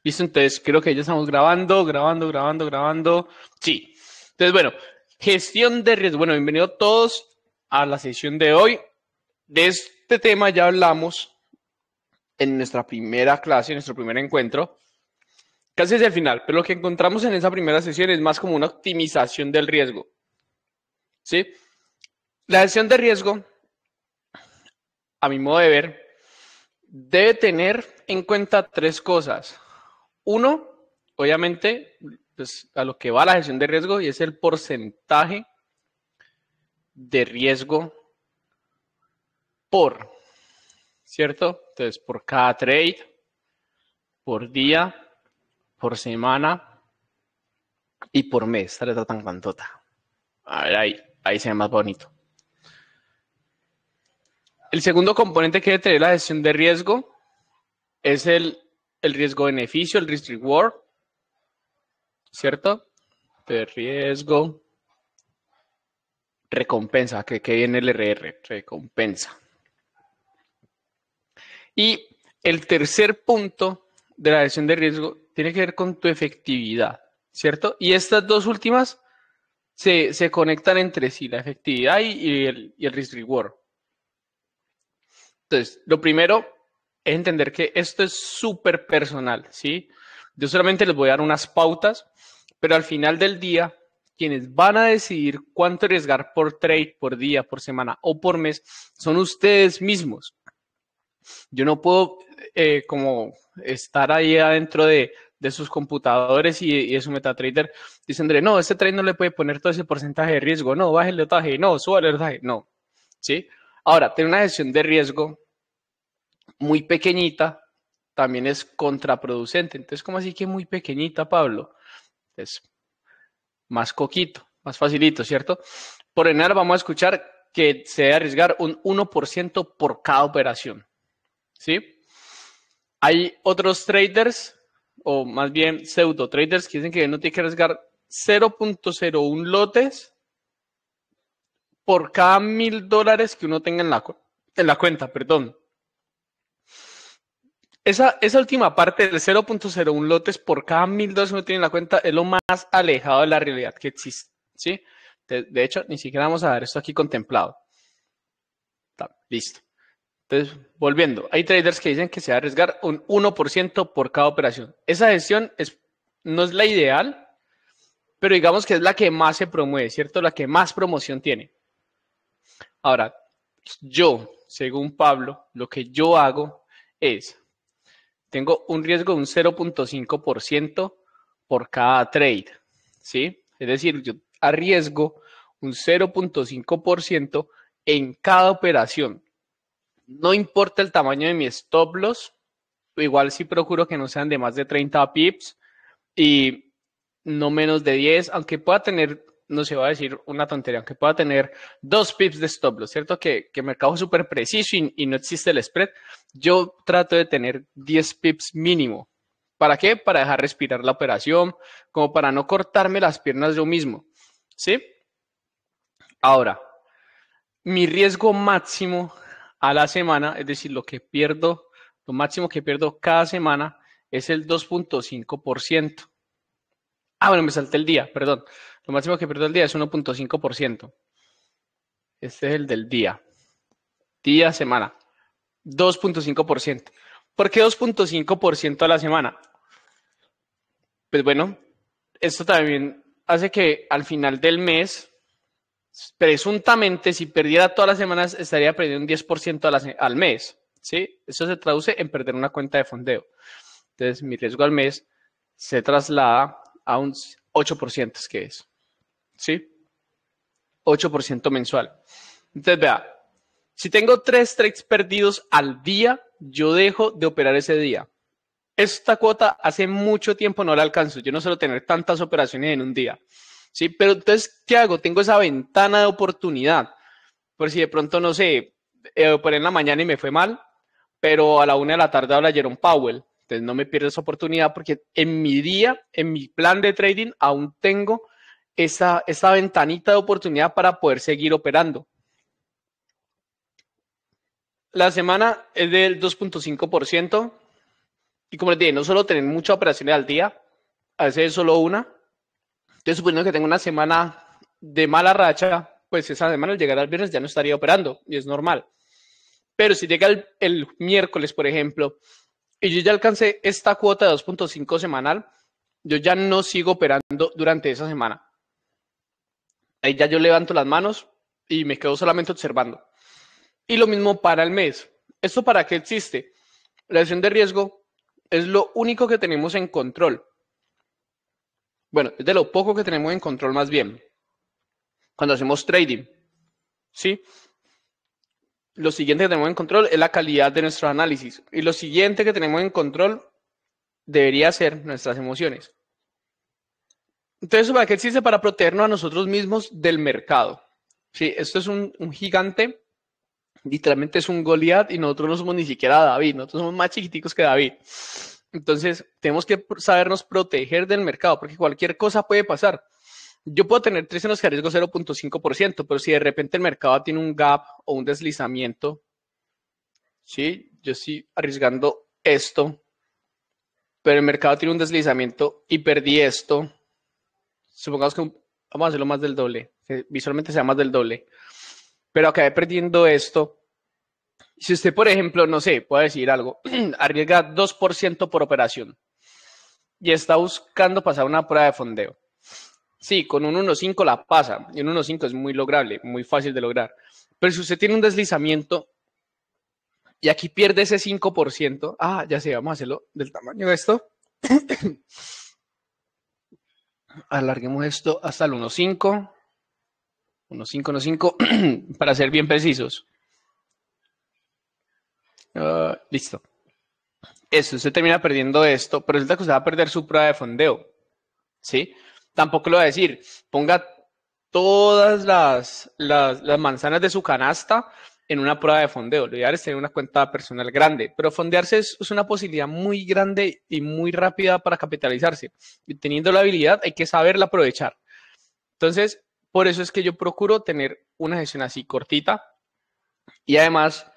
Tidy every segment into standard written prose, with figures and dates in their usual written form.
Listo, entonces creo que ya estamos grabando. Sí. Entonces, bueno, gestión de riesgo. Bueno, bienvenidos todos a la sesión de hoy. De este tema ya hablamos en nuestra primera clase, en nuestro primer encuentro, casi hacia el final, pero lo que encontramos en esa primera sesión es más como una optimización del riesgo. ¿Sí? La gestión de riesgo, a mi modo de ver, debe tener en cuenta tres cosas. Uno, obviamente, pues a lo que va la gestión de riesgo y es el porcentaje de riesgo por, ¿cierto? Entonces, por cada trade, por día, por semana y por mes. Esta letra tan cantota. A ver, ahí se ve más bonito. El segundo componente que debe tener la gestión de riesgo es el riesgo-beneficio, el risk-reward, ¿cierto? De riesgo, recompensa, que viene el RR, recompensa. Y el tercer punto de la gestión de riesgo tiene que ver con tu efectividad, ¿cierto? Y estas dos últimas se conectan entre sí, la efectividad y el risk reward. Entonces, lo primero es entender que esto es súper personal, ¿sí? Yo solamente les voy a dar unas pautas, pero al final del día, quienes van a decidir cuánto arriesgar por trade, por día, por semana o por mes, son ustedes mismos. Yo no puedo como estar ahí adentro de sus computadores y de su MetaTrader diciéndole, no, este trade no le puede poner todo ese porcentaje de riesgo, no, baje el lotaje, no, suba el lotaje, no, ¿sí? Ahora, tener una gestión de riesgo muy pequeñita también es contraproducente. Entonces, ¿cómo así que muy pequeñita, Pablo? Es más coquito, más facilito, ¿cierto? Por general vamos a escuchar que se debe arriesgar un 1% por cada operación, ¿sí? Hay otros traders, o más bien pseudo traders, que dicen que no tiene que arriesgar 0.01 lotes por cada $1,000 que uno tenga en la cuenta, perdón. Esa última parte del 0.01 lotes por cada $1,000 que uno tiene en la cuenta es lo más alejado de la realidad que existe, ¿sí? De hecho, ni siquiera vamos a ver esto aquí contemplado. Está, listo. Entonces, volviendo, hay traders que dicen que se va a arriesgar un 1% por cada operación. Esa gestión no es la ideal, pero digamos que es la que más se promueve, ¿cierto? La que más promoción tiene. Ahora, yo, según Pablo, lo que yo hago es, tengo un riesgo de un 0.5% por cada trade, ¿sí? Es decir, yo arriesgo un 0.5% en cada operación. No importa el tamaño de mi stop loss, igual sí procuro que no sean de más de 30 pips y no menos de 10, aunque pueda tener, no se va a decir una tontería, aunque pueda tener 2 pips de stop loss, ¿cierto? Que el mercado es súper preciso y no existe el spread. Yo trato de tener 10 pips mínimo. ¿Para qué? Para dejar respirar la operación, como para no cortarme las piernas yo mismo, ¿sí? Ahora, mi riesgo máximo a la semana, es decir, lo máximo que pierdo cada semana es el 2.5%. Ah, bueno, me salté el día, perdón. Lo máximo que pierdo el día es 1.5%. Este es el del día. Día, semana. 2.5%. ¿Por qué 2.5% a la semana? Pues bueno, esto también hace que al final del mes, presuntamente, si perdiera todas las semanas, estaría perdiendo un 10% al mes. ¿Sí? Eso se traduce en perder una cuenta de fondeo. Entonces, mi riesgo al mes se traslada a un 8%, es que es. ¿Sí? 8% mensual. Entonces, vea, si tengo 3 trades perdidos al día, yo dejo de operar ese día. Esta cuota hace mucho tiempo no la alcanzo. Yo no suelo tener tantas operaciones en un día. ¿Sí? Pero entonces, ¿qué hago? Tengo esa ventana de oportunidad. Por si de pronto, no sé, operé en la mañana y me fue mal, pero a la 1 de la tarde habla Jerome Powell. Entonces no me pierdo esa oportunidad porque en mi día, en mi plan de trading, aún tengo esa ventanita de oportunidad para poder seguir operando. La semana es del 2.5%. Y como les dije, no solo tener muchas operaciones al día, a veces es solo una. Entonces, suponiendo que tengo una semana de mala racha, pues esa semana al llegar al viernes ya no estaría operando y es normal. Pero si llega el miércoles, por ejemplo, y yo ya alcancé esta cuota de 2.5 semanal, yo ya no sigo operando durante esa semana. Ahí ya yo levanto las manos y me quedo solamente observando. Y lo mismo para el mes. ¿Esto para qué existe? La gestión de riesgo es lo único que tenemos en control. Bueno, es de lo poco que tenemos en control más bien. Cuando hacemos trading, ¿sí? Lo siguiente que tenemos en control es la calidad de nuestro análisis. Y lo siguiente que tenemos en control debería ser nuestras emociones. Entonces, ¿para qué existe? Para protegernos a nosotros mismos del mercado. Sí, esto es un gigante, literalmente es un Goliat y nosotros no somos ni siquiera David, nosotros somos más chiquiticos que David. Entonces, tenemos que sabernos proteger del mercado, porque cualquier cosa puede pasar. Yo puedo tener 3 en los que arriesgo 0.5%, pero si de repente el mercado tiene un gap o un deslizamiento, ¿sí? Yo estoy arriesgando esto, pero el mercado tiene un deslizamiento y perdí esto. Supongamos que vamos a hacerlo más del doble, que visualmente sea más del doble, pero acabé perdiendo esto. Si usted, por ejemplo, no sé, puede decir algo, arriesga 2% por operación y está buscando pasar una prueba de fondeo. Sí, con un 1.5 la pasa y un 1.5 es muy lograble, muy fácil de lograr. Pero si usted tiene un deslizamiento y aquí pierde ese 5%, ya sé, vamos a hacerlo del tamaño de esto. Alarguemos esto hasta el 1.5, 1.5, 1.5, para ser bien precisos. Listo. Esto, usted termina perdiendo esto, pero resulta que usted va a perder su prueba de fondeo, ¿sí? Tampoco lo va a decir, ponga todas las manzanas de su canasta en una prueba de fondeo. Lo ideal es tener una cuenta personal grande, pero fondearse es una posibilidad muy grande y muy rápida para capitalizarse. Y teniendo la habilidad, hay que saberla aprovechar. Entonces, por eso es que yo procuro tener una gestión así cortita y además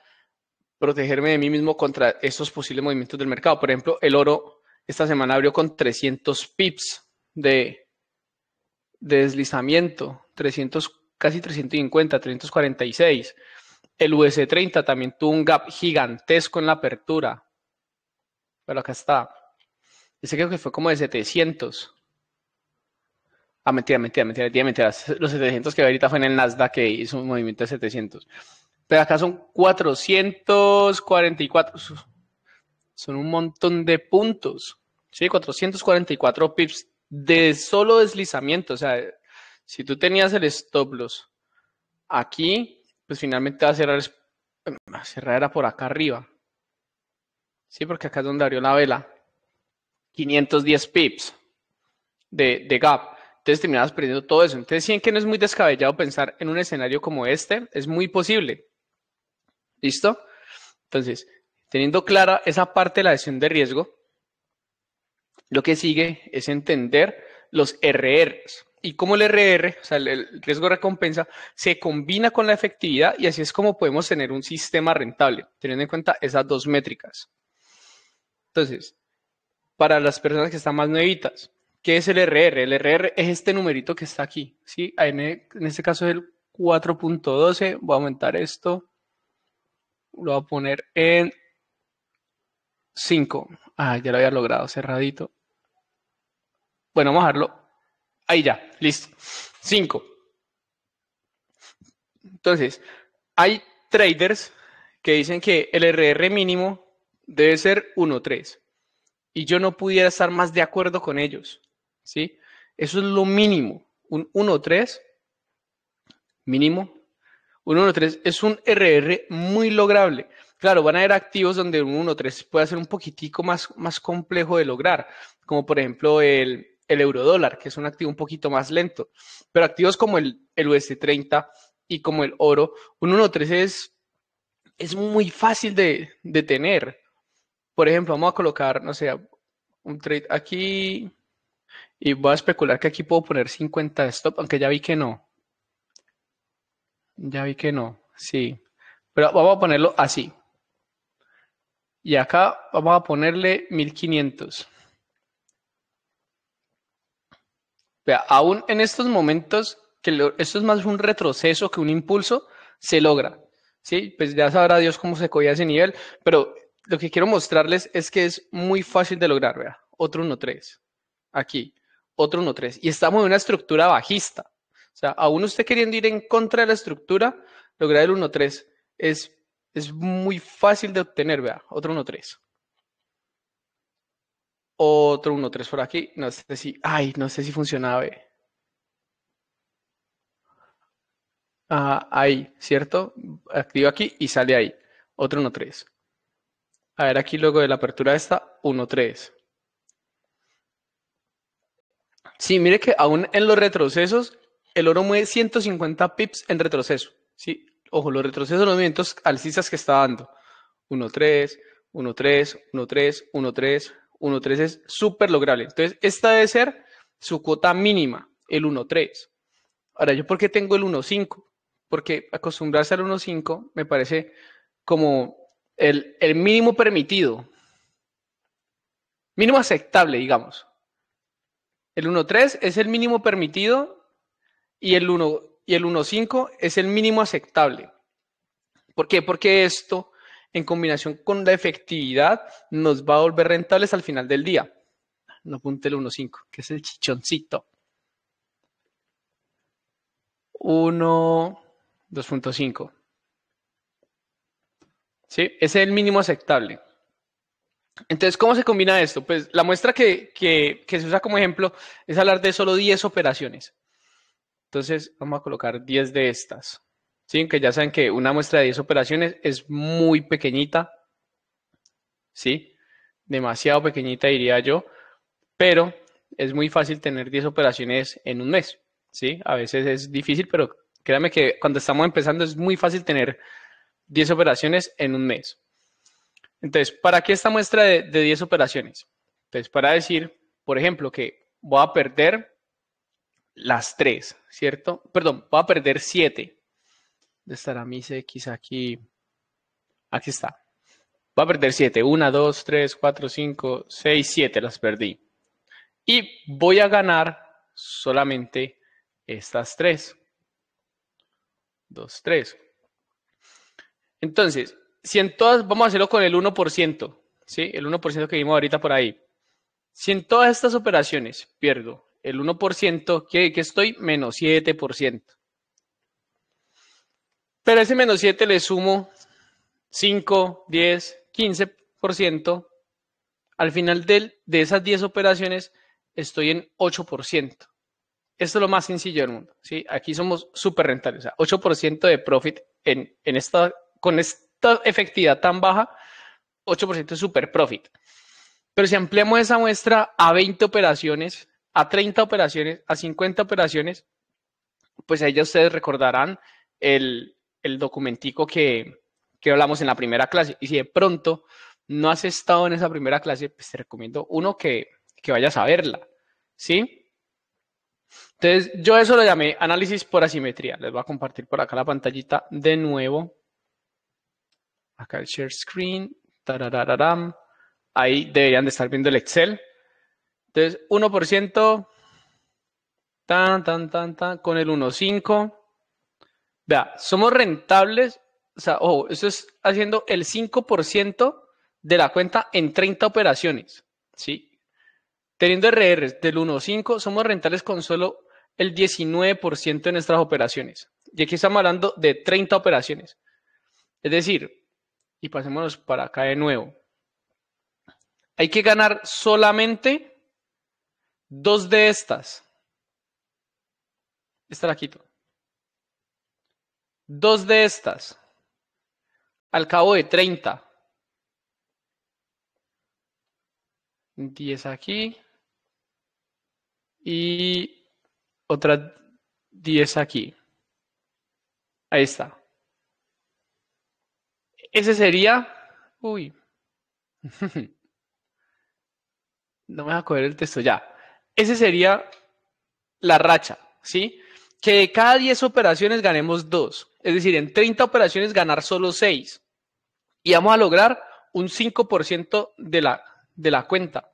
protegerme de mí mismo contra estos posibles movimientos del mercado. Por ejemplo, el oro esta semana abrió con 300 pips de deslizamiento, 300, casi 350, 346. El US30 también tuvo un gap gigantesco en la apertura. Pero acá está. Ese creo que fue como de 700. Mentira. Los 700 que ahorita fue en el Nasdaq que hizo un movimiento de 700. Pero acá son 444. Son un montón de puntos. Sí, 444 pips de solo deslizamiento. O sea, si tú tenías el stop loss aquí, pues finalmente va a cerrar era por acá arriba. Sí, porque acá es donde abrió la vela. 510 pips de gap. Entonces terminabas perdiendo todo eso. Entonces, sí, que no es muy descabellado pensar en un escenario como este. Es muy posible. ¿Listo? Entonces, teniendo clara esa parte de la gestión de riesgo, lo que sigue es entender los RRs y cómo el RR, o sea, el riesgo recompensa, se combina con la efectividad y así es como podemos tener un sistema rentable, teniendo en cuenta esas dos métricas. Entonces, para las personas que están más nuevitas, ¿qué es el RR? El RR es este numerito que está aquí, ¿sí? En este caso es el 4.12, voy a aumentar esto, lo voy a poner en 5. Ya lo había logrado, cerradito. Bueno, vamos a dejarlo. Ahí ya, listo. 5. Entonces, hay traders que dicen que el RR mínimo debe ser 1.3 y yo no pudiera estar más de acuerdo con ellos, ¿sí? Eso es lo mínimo, un 1.3 mínimo. Un 1.3 es un RR muy lograble. Claro, van a haber activos donde un 1.3 puede ser un poquitico más complejo de lograr, como por ejemplo el eurodólar, que es un activo un poquito más lento. Pero activos como el US30 y como el oro, un 1.3 es muy fácil de tener. Por ejemplo, vamos a colocar, no sé, un trade aquí y voy a especular que aquí puedo poner 50 de stop, aunque ya vi que no. Ya vi que no, sí. Pero vamos a ponerlo así. Y acá vamos a ponerle 1500. Vea, aún en estos momentos, esto es más un retroceso que un impulso, se logra. ¿Sí? Pues ya sabrá Dios cómo se cogía ese nivel, pero lo que quiero mostrarles es que es muy fácil de lograr. Vea, otro 1.3. Aquí, otro 1.3. Y estamos en una estructura bajista. O sea, aún usted queriendo ir en contra de la estructura, lograr el 1.3 es muy fácil de obtener. Vea, otro 1.3. Otro 1.3 por aquí. No sé si, ay, no sé si funcionaba. Ahí, ¿cierto? Activo aquí y sale ahí. Otro 1.3. A ver, aquí luego de la apertura de esta, 1.3. Sí, mire que aún en los retrocesos, el oro mueve 150 pips en retroceso. Sí, ojo, los retrocesos son los movimientos alcistas que está dando. 1.3, 1.3, 1.3, 1.3, 1.3 es súper lograble. Entonces, esta debe ser su cuota mínima, el 1.3. Ahora, ¿yo por qué tengo el 1.5? Porque acostumbrarse al 1.5 me parece como el mínimo permitido, mínimo aceptable, digamos. El 1.3 es el mínimo permitido y el 1.5 es el mínimo aceptable. ¿Por qué? Porque esto, en combinación con la efectividad, nos va a volver rentables al final del día. No apunte el 1.5, que es el chichoncito. 2.5. ¿Sí? Ese es el mínimo aceptable. Entonces, ¿cómo se combina esto? Pues la muestra que se usa como ejemplo es hablar de solo 10 operaciones. Entonces, vamos a colocar 10 de estas. ¿Sí? Que ya saben que una muestra de 10 operaciones es muy pequeñita. ¿Sí? Demasiado pequeñita, diría yo. Pero es muy fácil tener 10 operaciones en un mes. ¿Sí? A veces es difícil, pero créanme que cuando estamos empezando es muy fácil tener 10 operaciones en un mes. Entonces, ¿para qué esta muestra de 10 operaciones? Entonces, para decir, por ejemplo, que voy a perder las 3, ¿cierto? Perdón, voy a perder 7. ¿Dónde estará mi X aquí? Aquí está. Voy a perder 7. 1, 2, 3, 4, 5, 6, 7 las perdí. Y voy a ganar solamente estas 3. 2, 3. Entonces, si en todas, vamos a hacerlo con el 1%, ¿sí? El 1% que vimos ahorita por ahí. Si en todas estas operaciones pierdo el 1%, que estoy menos 7%. Pero a ese menos 7 le sumo 5, 10, 15%. Al final de esas 10 operaciones estoy en 8%. Esto es lo más sencillo del mundo. ¿Sí? Aquí somos súper rentables. O sea, 8% de profit con esta efectividad tan baja, 8% es súper profit. Pero si ampliamos esa muestra a 20 operaciones, a 30 operaciones, a 50 operaciones, pues ahí ya ustedes recordarán el documentico que hablamos en la primera clase. Y si de pronto no has estado en esa primera clase, pues te recomiendo uno que vayas a verla. ¿Sí? Entonces, yo eso lo llamé análisis por asimetría. Les voy a compartir por acá la pantallita de nuevo. Acá el share screen. Tararararam. Ahí deberían de estar viendo el Excel. Entonces, 1%, con el 1.5. Vea, somos rentables. O sea, ojo, esto es haciendo el 5% de la cuenta en 30 operaciones. ¿Sí? Teniendo RRs del 1.5, somos rentables con solo el 19% de nuestras operaciones. Y aquí estamos hablando de 30 operaciones. Es decir, y pasémonos para acá de nuevo. Hay que ganar solamente 2 de estas. Esta la quito. 2 de estas. Al cabo de 30. 10 aquí. Y otras 10 aquí. Ahí está. Ese sería... Uy. No me voy a coger el texto ya. Ese sería la racha, ¿sí? Que de cada 10 operaciones ganemos 2. Es decir, en 30 operaciones ganar solo 6. Y vamos a lograr un 5% de la cuenta.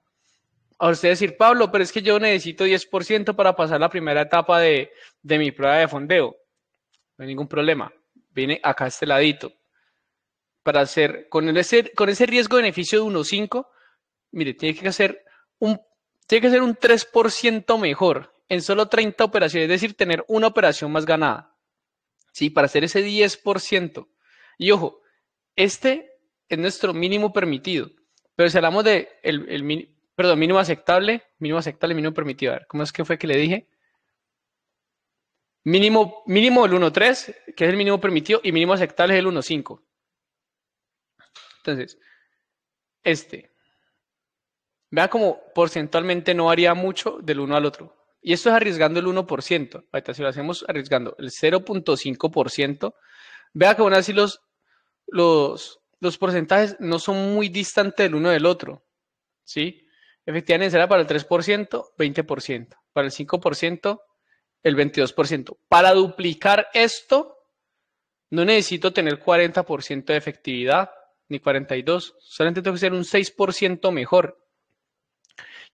A usted decir, Pablo, pero es que yo necesito 10% para pasar la primera etapa de mi prueba de fondeo. No hay ningún problema. Viene acá a este ladito. Para hacer, con ese riesgo-beneficio de 1.5, mire, tiene que ser un 3% mejor en solo 30 operaciones, es decir, tener una operación más ganada. ¿Sí? Para hacer ese 10%. Y ojo, este es nuestro mínimo permitido. Pero si hablamos de mínimo aceptable, mínimo permitido. A ver, ¿cómo es que fue que le dije? Mínimo el 1.3, que es el mínimo permitido, y mínimo aceptable es el 1.5. Entonces, vea como porcentualmente no varía mucho del uno al otro. Y esto es arriesgando el 1%. Ahorita si lo hacemos arriesgando el 0.5%, vea que aún así los porcentajes no son muy distantes del uno del otro. ¿Sí? Efectivamente será para el 3%, 20%. Para el 5%, el 22%. Para duplicar esto, no necesito tener 40% de efectividad, ni 42%. Solamente tengo que ser un 6% mejor.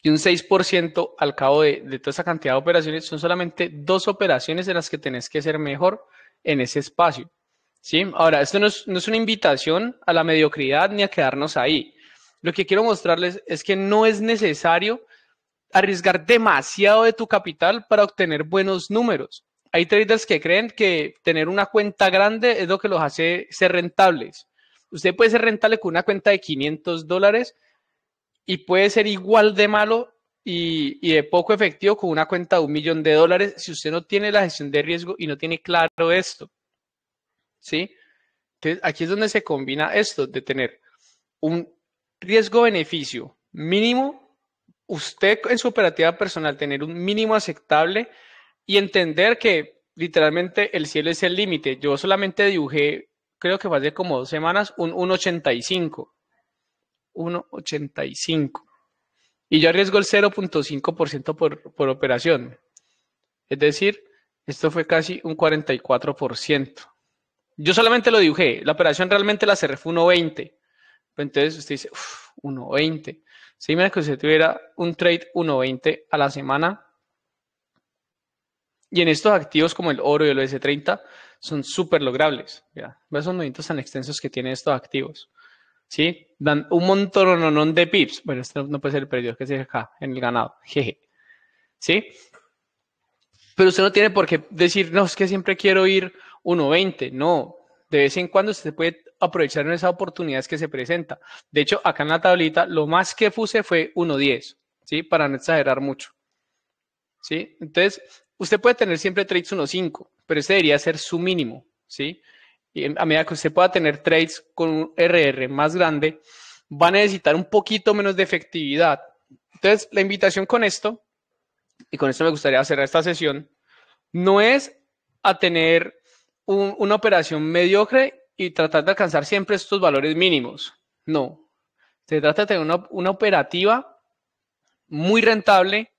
Y un 6% al cabo de toda esa cantidad de operaciones son solamente 2 operaciones en las que tenés que ser mejor en ese espacio. ¿Sí? Ahora, esto no es una invitación a la mediocridad ni a quedarnos ahí. Lo que quiero mostrarles es que no es necesario arriesgar demasiado de tu capital para obtener buenos números. Hay traders que creen que tener una cuenta grande es lo que los hace ser rentables. Usted puede ser rentable con una cuenta de $500 y puede ser igual de malo y de poco efectivo con una cuenta de $1 millón si usted no tiene la gestión de riesgo y no tiene claro esto. ¿Sí? Entonces, aquí es donde se combina esto de tener un riesgo-beneficio mínimo, usted en su operativa personal tener un mínimo aceptable y entender que literalmente el cielo es el límite. Yo solamente dibujé, creo que fue hace como 2 semanas, un 1.85. 1.85. Y yo arriesgo el 0.5% por operación. Es decir, esto fue casi un 44%. Yo solamente lo dibujé. La operación realmente la cerré fue 1.20. Entonces usted dice, 1.20. Si mira que usted tuviera un trade 1.20 a la semana. Y en estos activos como el oro y el OS30 son súper logrables. Vean esos movimientos tan extensos que tienen estos activos. ¿Sí? Dan un montón de pips. Bueno, este no puede ser el periodo que se acá en el ganado. Jeje. ¿Sí? Pero usted no tiene por qué decir, no, es que siempre quiero ir 1.20. No, de vez en cuando usted puede aprovechar esas oportunidades que se presenta. De hecho, acá en la tablita, lo más que puse fue 1.10, ¿sí? Para no exagerar mucho. ¿Sí? Entonces, usted puede tener siempre trades 1.5, pero ese debería ser su mínimo, ¿sí? Y a medida que usted pueda tener trades con un RR más grande, va a necesitar un poquito menos de efectividad. Entonces, la invitación con esto, y con esto me gustaría cerrar esta sesión, no es a tener una operación mediocre y tratar de alcanzar siempre estos valores mínimos. No. Se trata de tener una operativa muy rentable,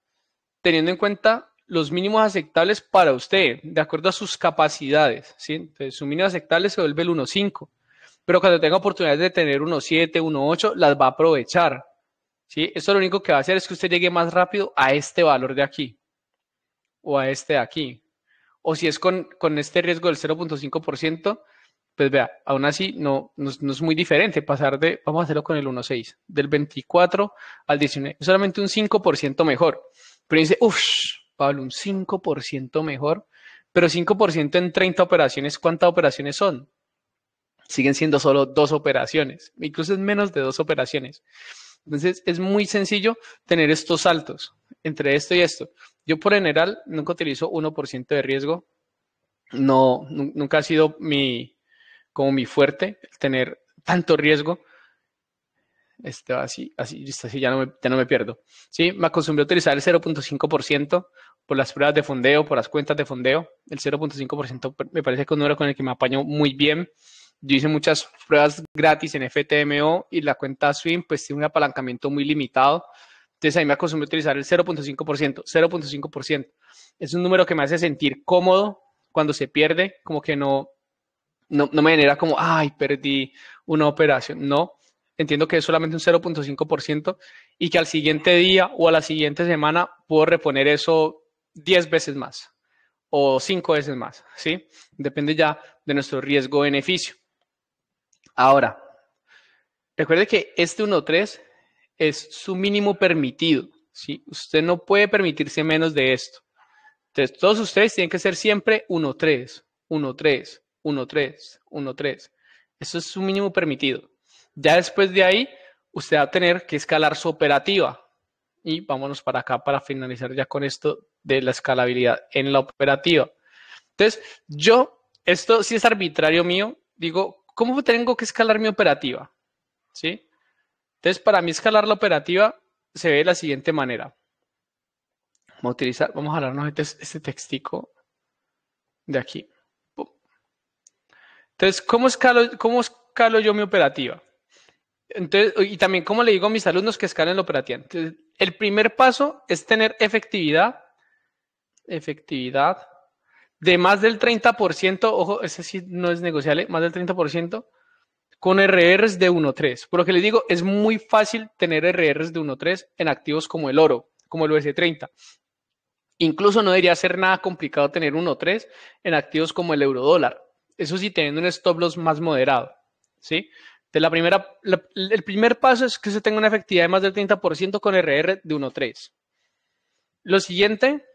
teniendo en cuenta los mínimos aceptables para usted, de acuerdo a sus capacidades. ¿Sí? Entonces, su mínimo aceptable se vuelve el 1.5. Pero cuando tenga oportunidades de tener 1.7, 1.8, las va a aprovechar. ¿Sí? Esto lo único que va a hacer es que usted llegue más rápido a este valor de aquí o a este de aquí. O si es con este riesgo del 0.5%, pues vea, aún así no es muy diferente pasar vamos a hacerlo con el 1.6, del 24 al 19, es solamente un 5% mejor. Pero dice, uff, Pablo, un 5% mejor, pero 5% en 30 operaciones, ¿cuántas operaciones son? Siguen siendo solo 2 operaciones, incluso es menos de 2 operaciones. Entonces es muy sencillo tener estos saltos entre esto y esto. Yo por general nunca utilizo 1% de riesgo. No, nunca ha sido como mi fuerte tener tanto riesgo. Así, ya no me pierdo. ¿Sí? Me acostumbré a utilizar el 0.5% por las pruebas de fondeo, por las cuentas de fondeo. El 0.5% me parece que es un número con el que me apaño muy bien. Yo hice muchas pruebas gratis en FTMO y la cuenta Swing pues tiene un apalancamiento muy limitado. Entonces ahí me acostumbré a utilizar el 0.5%, 0.5%. Es un número que me hace sentir cómodo cuando se pierde, como que no me genera como, ay, perdí una operación. No, entiendo que es solamente un 0.5% y que al siguiente día o a la siguiente semana puedo reponer eso 10 veces más o 5 veces más, ¿sí? Depende ya de nuestro riesgo-beneficio. Ahora, recuerde que este 1.3 es su mínimo permitido, ¿sí? Usted no puede permitirse menos de esto. Entonces, todos ustedes tienen que ser siempre 1.3, 1.3, 1.3, 1.3. Eso es su mínimo permitido. Ya después de ahí, usted va a tener que escalar su operativa. Y vámonos para acá para finalizar ya con esto de la escalabilidad en la operativa. Entonces, esto sí es arbitrario mío, digo, ¿cómo tengo que escalar mi operativa? ¿Sí? Entonces, para mí escalar la operativa se ve de la siguiente manera. Vamos a hablarnos de este textico de aquí. Entonces, ¿cómo escalo yo mi operativa? Entonces, y también, ¿cómo le digo a mis alumnos que escalen la operativa? Entonces, el primer paso es tener efectividad de más del 30%, ojo, ese sí no es negociable, más del 30%, con RRs de 1.3. Por lo que les digo, es muy fácil tener RRs de 1.3 en activos como el oro, como el US30. Incluso no debería ser nada complicado tener 1.3 en activos como el eurodólar. Eso sí, teniendo un stop loss más moderado, ¿sí? El primer paso es que se tenga una efectividad de más del 30% con RR de 1.3. Lo siguiente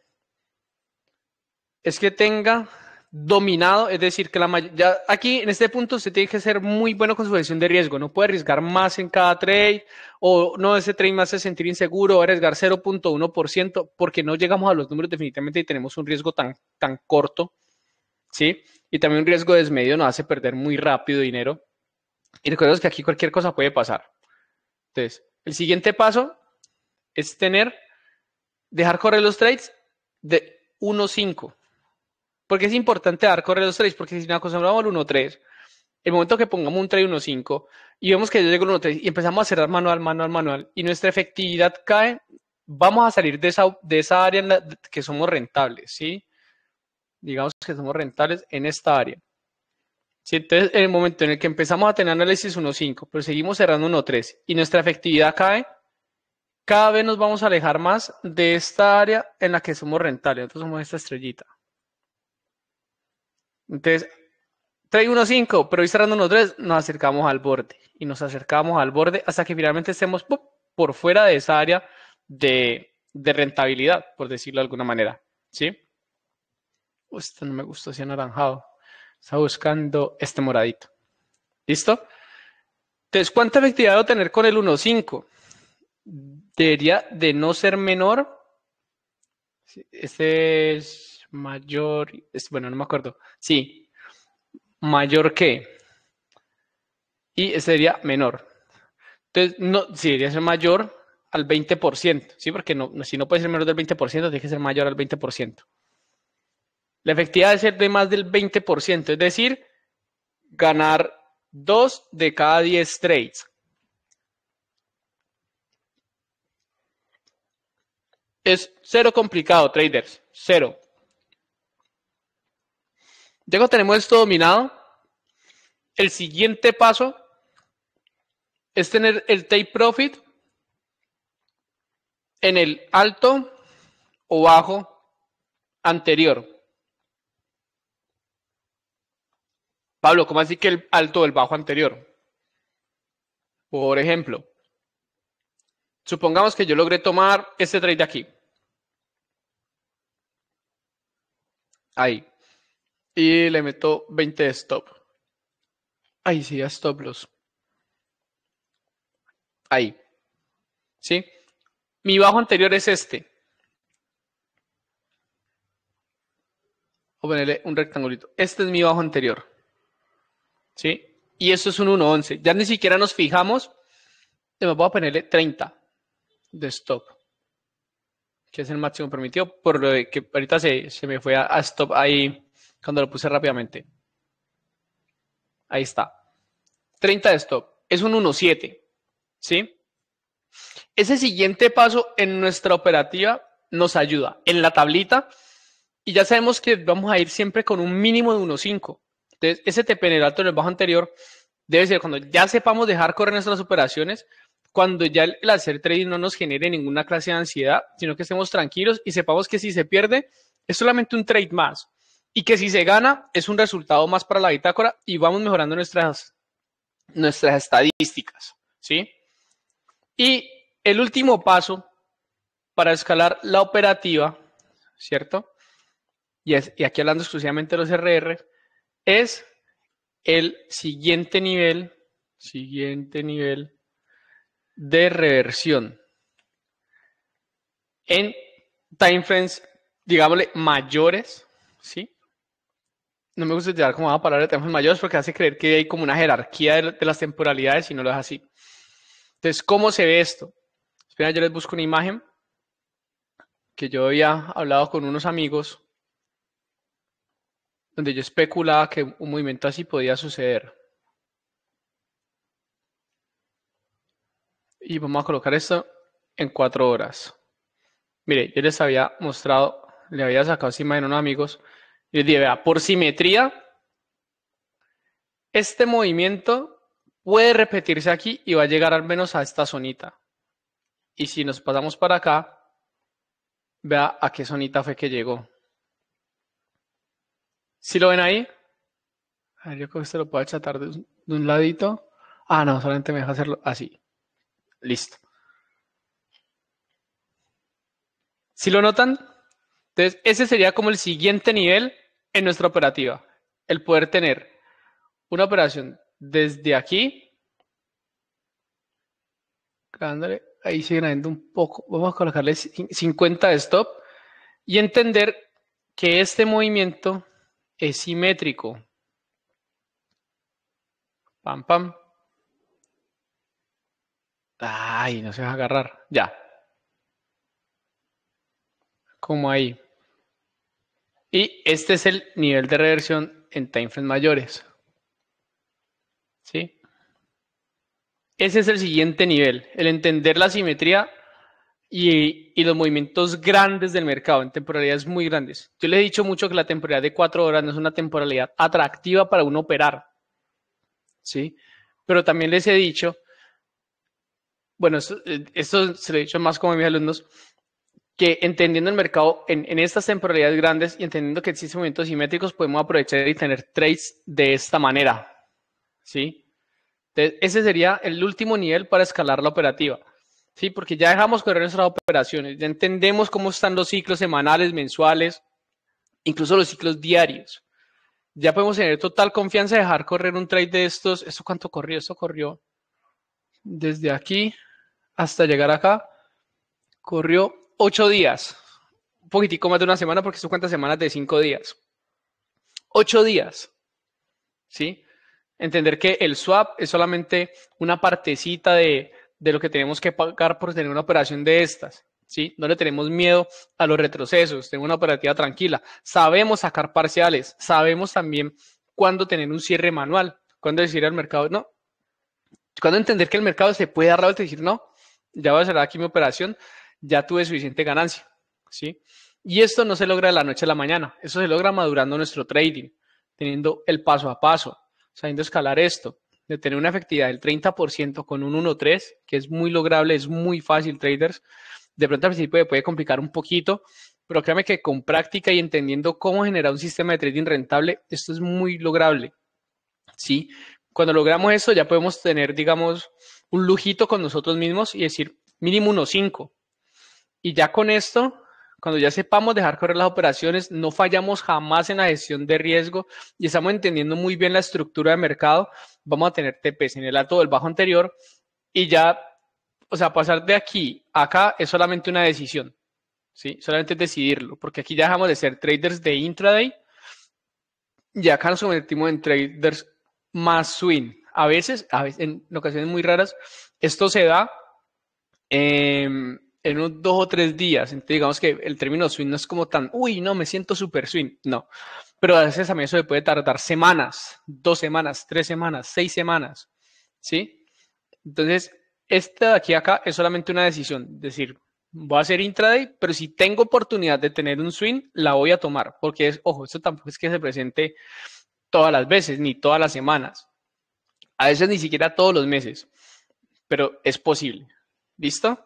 es que tenga dominado, es decir, que ya aquí en este punto usted tiene que ser muy bueno con su gestión de riesgo, no puede arriesgar más en cada trade o no, ese trade me hace sentir inseguro, o arriesgar 0.1% porque no llegamos a los números definitivamente y tenemos un riesgo tan corto, ¿sí? Y también un riesgo desmedido nos hace perder muy rápido dinero. Y recuerda que aquí cualquier cosa puede pasar. Entonces, el siguiente paso es dejar correr los trades de 1.5. ¿Por qué es importante dejar correr los trades? Porque si nos acostumbramos al 1.3, el momento que pongamos un trade 1.5 y vemos que ya llegó el 1.3 y empezamos a cerrar manual y nuestra efectividad cae, vamos a salir de esa área en la que somos rentables, ¿sí? Digamos que somos rentables en esta área. ¿Sí? Entonces, en el momento en el que empezamos a tener análisis 1.5, pero seguimos cerrando 1.3 y nuestra efectividad cae, cada vez nos vamos a alejar más de esta área en la que somos rentables. Nosotros somos esta estrellita. Entonces, trade 1.5, pero hoy cerrando 1.3, nos acercamos al borde. Y nos acercamos al borde hasta que finalmente estemos por fuera de esa área de rentabilidad, por decirlo de alguna manera. ¿Sí? Esto no me gustó así anaranjado. Está buscando este moradito. ¿Listo? Entonces, ¿cuánta efectividad debo tener con el 1.5? Debería de no ser menor. Este es mayor. Bueno, no me acuerdo. Sí, mayor que. Y este sería menor. Entonces, no, sí, debería ser mayor al 20%. Sí, porque si no puede ser menor del 20%, tiene que ser mayor al 20%. La efectividad debe ser de más del 20%, es decir, ganar 2 de cada 10 trades. Es cero complicado, traders. Cero. Ya que tenemos esto dominado, el siguiente paso es tener el take profit en el alto o bajo anterior. Pablo, ¿cómo así que el alto o el bajo anterior? Por ejemplo, supongamos que yo logré tomar este trade de aquí. Ahí. Y le meto 20 de stop. Ahí sí, a stop loss. Ahí. ¿Sí? Mi bajo anterior es este. Voy a ponerle un rectangulito. Este es mi bajo anterior. ¿Sí? Y esto es un 1.11. Ya ni siquiera nos fijamos. Me voy a ponerle 30 de stop. Que es el máximo permitido. Por lo de que ahorita se me fue a stop ahí cuando lo puse rápidamente. Ahí está. 30 de stop. Es un 1.7. ¿Sí? Ese siguiente paso en nuestra operativa nos ayuda en la tablita y ya sabemos que vamos a ir siempre con un mínimo de 1.5. Entonces, ese TP en el alto en el bajo anterior debe ser cuando ya sepamos dejar correr nuestras operaciones, cuando ya el hacer trading no nos genere ninguna clase de ansiedad, sino que estemos tranquilos y sepamos que si se pierde es solamente un trade más y que si se gana es un resultado más para la bitácora y vamos mejorando nuestras estadísticas, ¿sí? Y el último paso para escalar la operativa, ¿cierto? Y aquí hablando exclusivamente de los RR, es el siguiente nivel de reversión en timeframes, digámosle, mayores, ¿sí? No me gusta utilizar como una palabra de timeframes mayores porque hace creer que hay como una jerarquía de las temporalidades y no lo es así. Entonces, ¿cómo se ve esto? Espera, yo les busco una imagen que yo había hablado con unos amigos donde yo especulaba que un movimiento así podía suceder. Y vamos a colocar esto en 4 horas. Mire, yo les había mostrado, le había sacado esa imagen a unos amigos y les dije, vea, por simetría, este movimiento puede repetirse aquí y va a llegar al menos a esta zonita. Y si nos pasamos para acá, vea a qué zonita fue que llegó. ¿Sí lo ven ahí? A ver, yo creo que esto lo puedo achatar de un ladito. Ah, no, solamente me deja hacerlo así. Listo. ¿Sí lo notan? Entonces, ese sería como el siguiente nivel en nuestra operativa. El poder tener una operación desde aquí. Ahí sigue grabando un poco. Vamos a colocarle 50 de stop. Y entender que este movimiento es simétrico. Pam, pam. Ay, no se va a agarrar. Ya. Como ahí. Y este es el nivel de reversión en timeframes mayores. ¿Sí? Ese es el siguiente nivel. El entender la simetría y los movimientos grandes del mercado en temporalidades muy grandes. Yo les he dicho mucho que la temporalidad de 4 horas no es una temporalidad atractiva para uno operar. ¿Sí? Pero también les he dicho, bueno, esto se lo he dicho más como a mis alumnos, que entendiendo el mercado en estas temporalidades grandes y entendiendo que existen movimientos simétricos, podemos aprovechar y tener trades de esta manera. ¿Sí? Entonces, ese sería el último nivel para escalar la operativa. ¿Sí? Porque ya dejamos correr nuestras operaciones, ya entendemos cómo están los ciclos semanales, mensuales, incluso los ciclos diarios. Ya podemos tener total confianza de dejar correr un trade de estos. ¿Esto cuánto corrió? Esto corrió desde aquí hasta llegar acá. Corrió 8 días. Un poquitico más de una semana porque esto cuenta semanas de 5 días. 8 días. ¿Sí? Entender que el swap es solamente una partecita de lo que tenemos que pagar por tener una operación de estas. ¿Sí? No le tenemos miedo a los retrocesos, tenemos una operativa tranquila. Sabemos sacar parciales, sabemos también cuándo tener un cierre manual, cuándo decir al mercado, no, cuándo entender que el mercado se puede dar la vuelta y decir, no, ya voy a cerrar aquí mi operación, ya tuve suficiente ganancia. ¿Sí? Y esto no se logra de la noche a la mañana, eso se logra madurando nuestro trading, teniendo el paso a paso, sabiendo escalar esto, de tener una efectividad del 30% con un 1.3, que es muy lograble, es muy fácil, traders. De pronto al principio puede complicar un poquito, pero créame que con práctica y entendiendo cómo generar un sistema de trading rentable, esto es muy lograble. ¿Sí? Cuando logramos esto ya podemos tener, digamos, un lujito con nosotros mismos y decir mínimo 1.5. Y ya con esto, cuando ya sepamos dejar correr las operaciones, no fallamos jamás en la gestión de riesgo y estamos entendiendo muy bien la estructura de mercado, vamos a tener TPs en el alto o el bajo anterior y ya, o sea, pasar de aquí a acá es solamente una decisión, ¿sí? Solamente es decidirlo, porque aquí ya dejamos de ser traders de intraday y acá nos convertimos en traders más swing. A veces en ocasiones muy raras, esto se da en unos 2 o 3 días. Entonces, digamos que el término swing no es como tan, uy, no, me siento super swing. No. Pero a veces también eso le puede tardar semanas, 2 semanas, 3 semanas, 6 semanas. ¿Sí? Entonces, esta de aquí a acá es solamente una decisión. Es decir, voy a hacer intraday, pero si tengo oportunidad de tener un swing, la voy a tomar. Porque, ojo, esto tampoco es que se presente todas las veces, ni todas las semanas. A veces ni siquiera todos los meses, pero es posible. ¿Listo?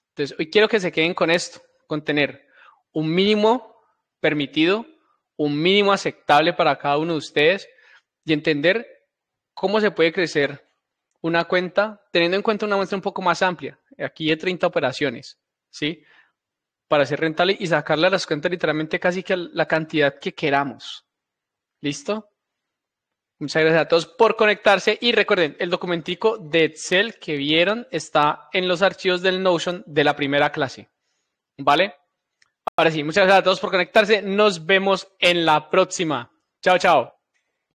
Entonces, hoy quiero que se queden con esto, con tener un mínimo permitido, un mínimo aceptable para cada uno de ustedes y entender cómo se puede crecer una cuenta teniendo en cuenta una muestra un poco más amplia, aquí de 30 operaciones, ¿sí? Para ser rentable y sacarle a las cuentas literalmente casi que la cantidad que queramos. ¿Listo? Muchas gracias a todos por conectarse y recuerden, el documentico de Excel que vieron está en los archivos del Notion de la primera clase. ¿Vale? Ahora sí, muchas gracias a todos por conectarse. Nos vemos en la próxima. Chao, chao.